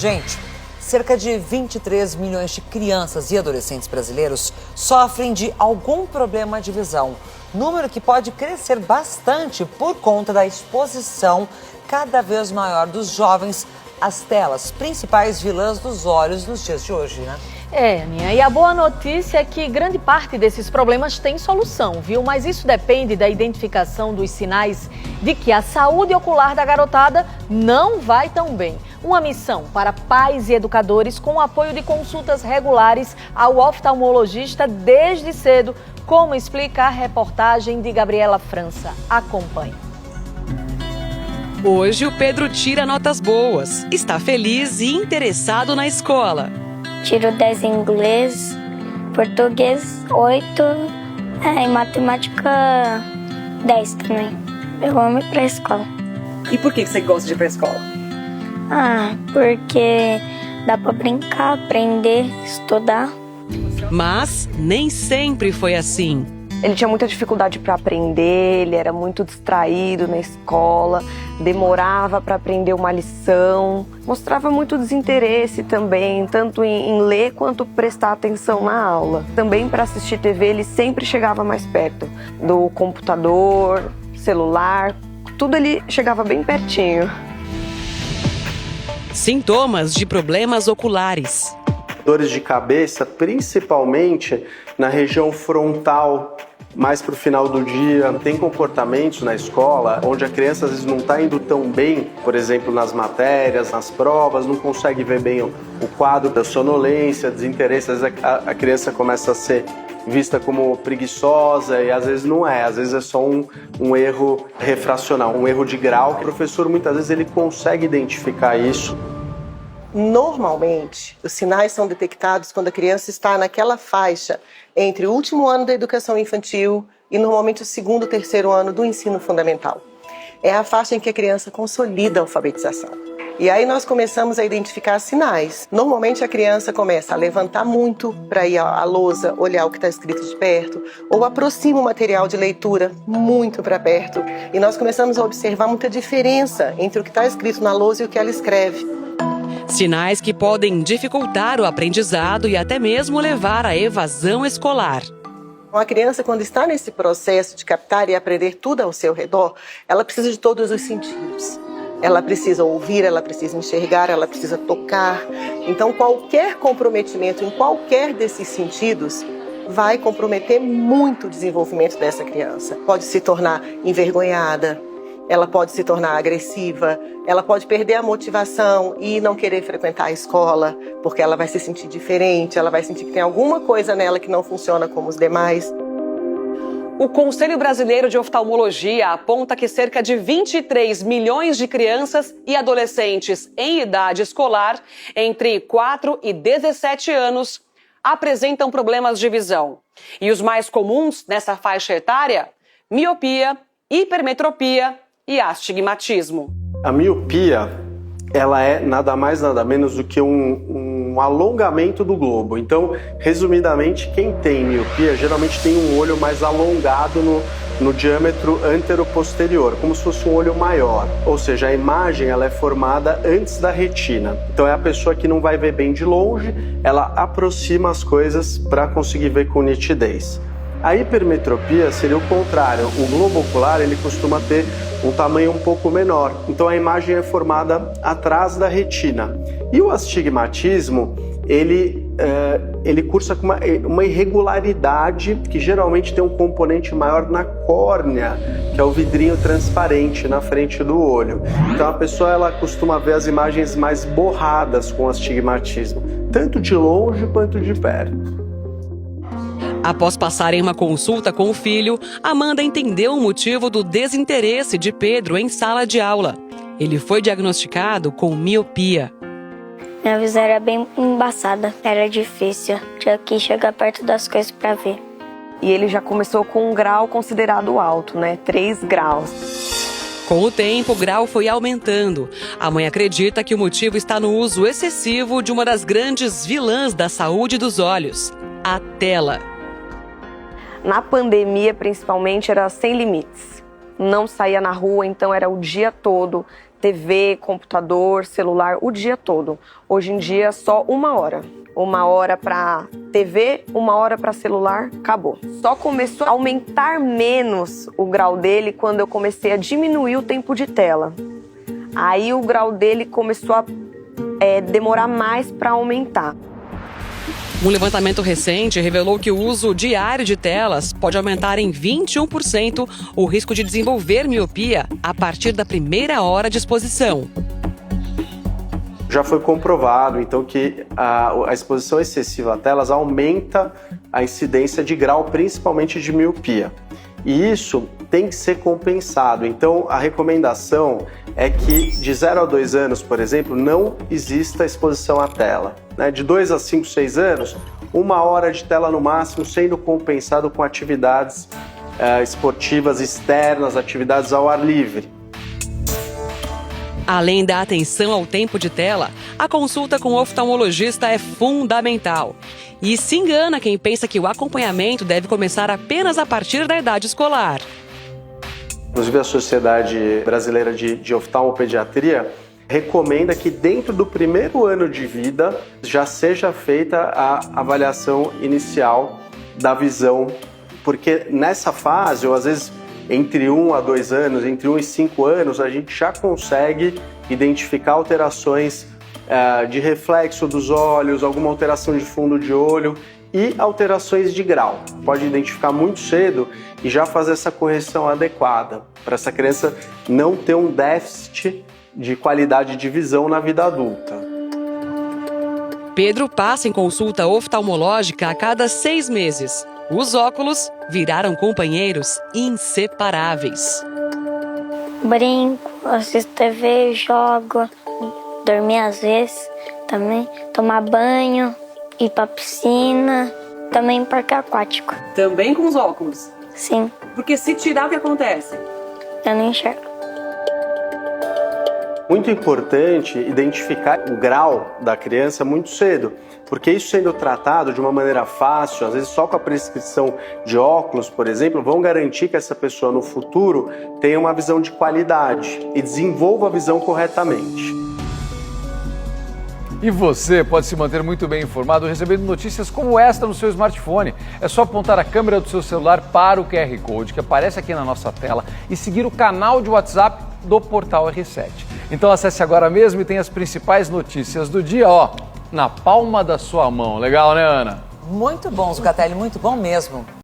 Gente, cerca de 23 milhões de crianças e adolescentes brasileiros sofrem de algum problema de visão. Número que pode crescer bastante por conta da exposição cada vez maior dos jovens às telas, principais vilãs dos olhos nos dias de hoje, né? Aninha, e a boa notícia é que grande parte desses problemas tem solução, viu? Mas isso depende da identificação dos sinais de que a saúde ocular da garotada não vai tão bem. Uma missão para pais e educadores com o apoio de consultas regulares ao oftalmologista desde cedo, como explica a reportagem de Gabriela França. Acompanhe. Hoje o Pedro tira notas boas, está feliz e interessado na escola. Tiro 10 em inglês, português 8, e matemática 10 também. Eu amo ir pra escola. E por que você gosta de ir pra escola? Porque dá pra brincar, aprender, estudar. Mas nem sempre foi assim. Ele tinha muita dificuldade para aprender, ele era muito distraído na escola, demorava para aprender uma lição, mostrava muito desinteresse também, tanto em ler quanto prestar atenção na aula. Também para assistir TV ele sempre chegava mais perto do computador, celular, tudo ele chegava bem pertinho. Sintomas de problemas oculares. Dores de cabeça, principalmente na região frontal, mais para o final do dia. Tem comportamentos na escola onde a criança às vezes não está indo tão bem, por exemplo, nas matérias, nas provas, não consegue ver bem o quadro da sonolência, desinteresse. Às vezes a criança começa a ser vista como preguiçosa e às vezes não é, às vezes é só um erro refracional, um erro de grau. O professor muitas vezes ele consegue identificar isso. Normalmente, os sinais são detectados quando a criança está naquela faixa entre o último ano da educação infantil e normalmente o segundo, terceiro ano do ensino fundamental. É a faixa em que a criança consolida a alfabetização. E aí nós começamos a identificar sinais. Normalmente a criança começa a levantar muito para ir à lousa, olhar o que está escrito de perto, ou aproxima o material de leitura muito para perto. E nós começamos a observar muita diferença entre o que está escrito na lousa e o que ela escreve. Sinais que podem dificultar o aprendizado e até mesmo levar à evasão escolar. Uma criança, quando está nesse processo de captar e aprender tudo ao seu redor, ela precisa de todos os sentidos. Ela precisa ouvir, ela precisa enxergar, ela precisa tocar. Então, qualquer comprometimento em qualquer desses sentidos vai comprometer muito o desenvolvimento dessa criança. Pode se tornar envergonhada, ela pode se tornar agressiva, ela pode perder a motivação e não querer frequentar a escola, porque ela vai se sentir diferente, ela vai sentir que tem alguma coisa nela que não funciona como os demais. O Conselho Brasileiro de Oftalmologia aponta que cerca de 23 milhões de crianças e adolescentes em idade escolar, entre 4 e 17 anos, apresentam problemas de visão. E os mais comuns nessa faixa etária? Miopia, hipermetropia e astigmatismo. A miopia, ela é nada mais nada menos do que um alongamento do globo. Então, resumidamente, quem tem miopia geralmente tem um olho mais alongado no diâmetro antero-posterior, como se fosse um olho maior. Ou seja, a imagem ela é formada antes da retina. Então é a pessoa que não vai ver bem de longe, ela aproxima as coisas para conseguir ver com nitidez. A hipermetropia seria o contrário. O globo ocular ele costuma ter um tamanho um pouco menor. Então a imagem é formada atrás da retina. E o astigmatismo, ele cursa com uma irregularidade que geralmente tem um componente maior na córnea, que é o vidrinho transparente na frente do olho. Então a pessoa ela costuma ver as imagens mais borradas com astigmatismo, tanto de longe quanto de perto. Após passarem uma consulta com o filho, Amanda entendeu o motivo do desinteresse de Pedro em sala de aula. Ele foi diagnosticado com miopia. Minha visão era bem embaçada, era difícil, tinha que chegar perto das coisas para ver. E ele já começou com um grau considerado alto, né? 3 graus. Com o tempo, o grau foi aumentando. A mãe acredita que o motivo está no uso excessivo de uma das grandes vilãs da saúde dos olhos, a tela. Na pandemia, principalmente, era sem limites. Não saía na rua, então era o dia todo TV, computador, celular, o dia todo. Hoje em dia, só 1 hora. 1 hora para TV, 1 hora para celular, acabou. Só começou a aumentar menos o grau dele quando eu comecei a diminuir o tempo de tela. Aí o grau dele começou a demorar mais para aumentar. Um levantamento recente revelou que o uso diário de telas pode aumentar em 21% o risco de desenvolver miopia a partir da primeira hora de exposição. Já foi comprovado, então, que a exposição excessiva a telas aumenta a incidência de grau, principalmente de miopia. E isso tem que ser compensado. Então, a recomendação é que de 0 a 2 anos, por exemplo, não exista exposição à tela. De 2 a 5, 6 anos, 1 hora de tela no máximo, sendo compensado com atividades esportivas externas, atividades ao ar livre. Além da atenção ao tempo de tela, a consulta com o oftalmologista é fundamental. E se engana quem pensa que o acompanhamento deve começar apenas a partir da idade escolar. Inclusive, a Sociedade Brasileira de Oftalmopediatria recomenda que dentro do primeiro ano de vida já seja feita a avaliação inicial da visão, porque nessa fase, ou às vezes entre 1 a 2 anos, entre 1 e 5 anos, a gente já consegue identificar alterações de reflexo dos olhos, alguma alteração de fundo de olho e alterações de grau. Pode identificar muito cedo e já fazer essa correção adequada para essa criança não ter um déficit de qualidade de visão na vida adulta. Pedro passa em consulta oftalmológica a cada 6 meses. Os óculos viraram companheiros inseparáveis. Brinco, assisto TV, jogo, dormir às vezes também, tomar banho, ir pra piscina, também em parque aquático. Também com os óculos? Sim. Porque se tirar, o que acontece? Eu não enxergo. Muito importante identificar o grau da criança muito cedo, porque isso sendo tratado de uma maneira fácil, às vezes só com a prescrição de óculos, por exemplo, vão garantir que essa pessoa no futuro tenha uma visão de qualidade e desenvolva a visão corretamente. E você pode se manter muito bem informado recebendo notícias como esta no seu smartphone. É só apontar a câmera do seu celular para o QR Code que aparece aqui na nossa tela e seguir o canal de WhatsApp do Portal R7. Então acesse agora mesmo e tenha as principais notícias do dia, na palma da sua mão. Legal, né, Ana? Muito bom, Zucatelli, muito bom mesmo.